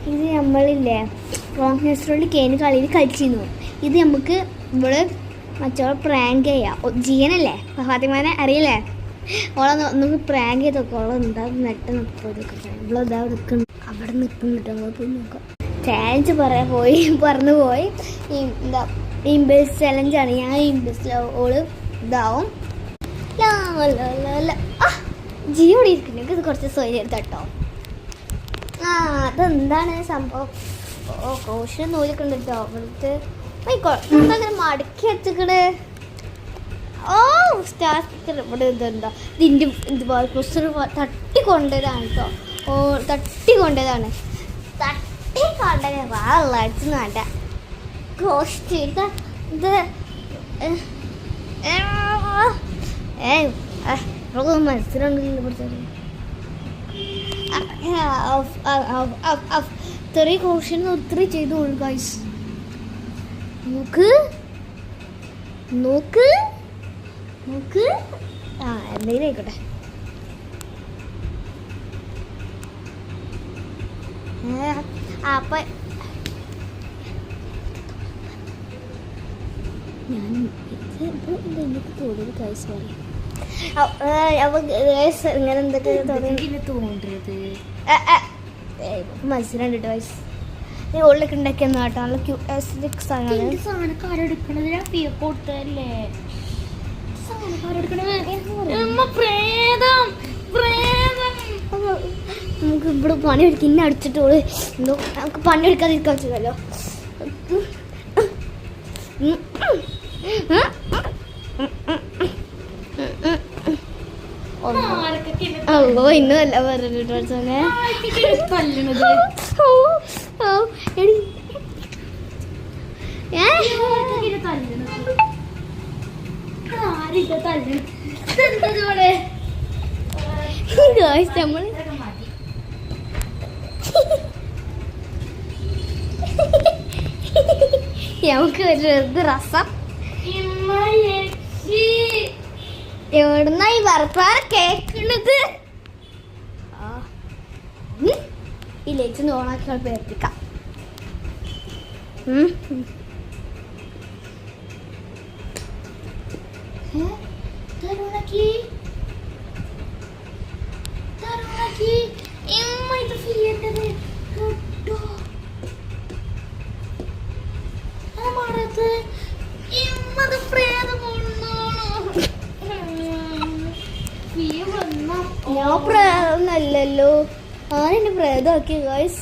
ഇത് നമ്മളില്ലേ റോങ് കേന് കളിയിൽ കളിച്ചിരുന്നു. ഇത് നമുക്ക് ഇവിടെ മറ്റോളെ പ്രാങ്ക് ചെയ്യാം. ജീവനല്ലേ ഫാത്തിമാനെ അറിയില്ലേ? ഓളെ നമുക്ക് പ്രാങ്ക് ചെയ്തൊക്കെ ഓളെ ഉണ്ടാകും നെട്ട് നിൽക്കുക. ഇവളിതാ നിൽക്കുന്നു, അവിടെ നിൽക്കുന്നുണ്ട്. നമ്മൾ പോയി നോക്കാം. ചാലഞ്ച് പറന്നു പോയി. എന്താ ഇംബേസ് ചലഞ്ചാണ്. ഞാൻ ഇംബേസിൽ ഓള് ഇതാവും. ജീവോടെ ഇരിക്കുന്നു. ഇത് കുറച്ച് സ്വയം കേട്ടോ. അതെന്താണ് സംഭവം? ക്രോഷിന് നൂലൊക്കെ ഉണ്ട് കേട്ടോ. അവിടുത്തെ അങ്ങനെ മടക്കി വെച്ചിക്കണ്. സ്റ്റാർ സ്റ്റിക്കർ ഇവിടെ ഇതുണ്ടോ? ഇതിൻ്റെ ഇതുപോലെ ക്രോസ്റ്റർ തട്ടിക്കൊണ്ടതാണ് കേട്ടോ. തട്ടിക്കൊണ്ടതാണ്. അടിച്ചു വേണ്ട ക്രോസ്റ്റ് ഇത് മത്സരമുണ്ടല്ലോ കുറച്ച്. ഇത്രയും ക്രോഷൻ ഒത്തിരി ചെയ്തോളൂ ഗൈസ്. നോക്ക് നോക്ക് നോക്ക്. എന്തെങ്കിലും ആയിക്കോട്ടെ. അപ്പൊ ഞാൻ എനിക്ക് തോന്നിയത് ഗൈസ് പറയും. ഇങ്ങനെ എന്തൊക്കെ തോന്നരുത്. മത്സരം ഉണ്ട് ഗൈസ്. നീ ഉള്ളിലൊക്കെ ഉണ്ടാക്കിയെന്ന് കേട്ടോ. നല്ല ക്യൂട്ട് സാധനക്കാരെടുക്കണത് ഞാൻ ഫീ കൊടുത്തല്ലേ. നമുക്ക് ഇവിടെ പണിയെടുക്കും. ഇന്നെ അടിച്ചിട്ട് എന്തോ നമുക്ക് പണിയെടുക്കാതിരിക്കാൻ വെച്ചതല്ലോ. അല്ലോ ഇന്നല്ല പറഞ്ഞിട്ട് നമ്മൾ നമുക്ക് ഒരു രസം. എവിടുന്ന ഈ വർപ്പാറ കേൾക്കണത്? ഈ ലൈറ്റ് ഓണാക്കി പേർപ്പിക്കാം. ഞാൻ പ്രേതമൊന്നല്ലല്ലോ. ആരെന്നെ പ്രേതമാക്കി ഗൈസ്.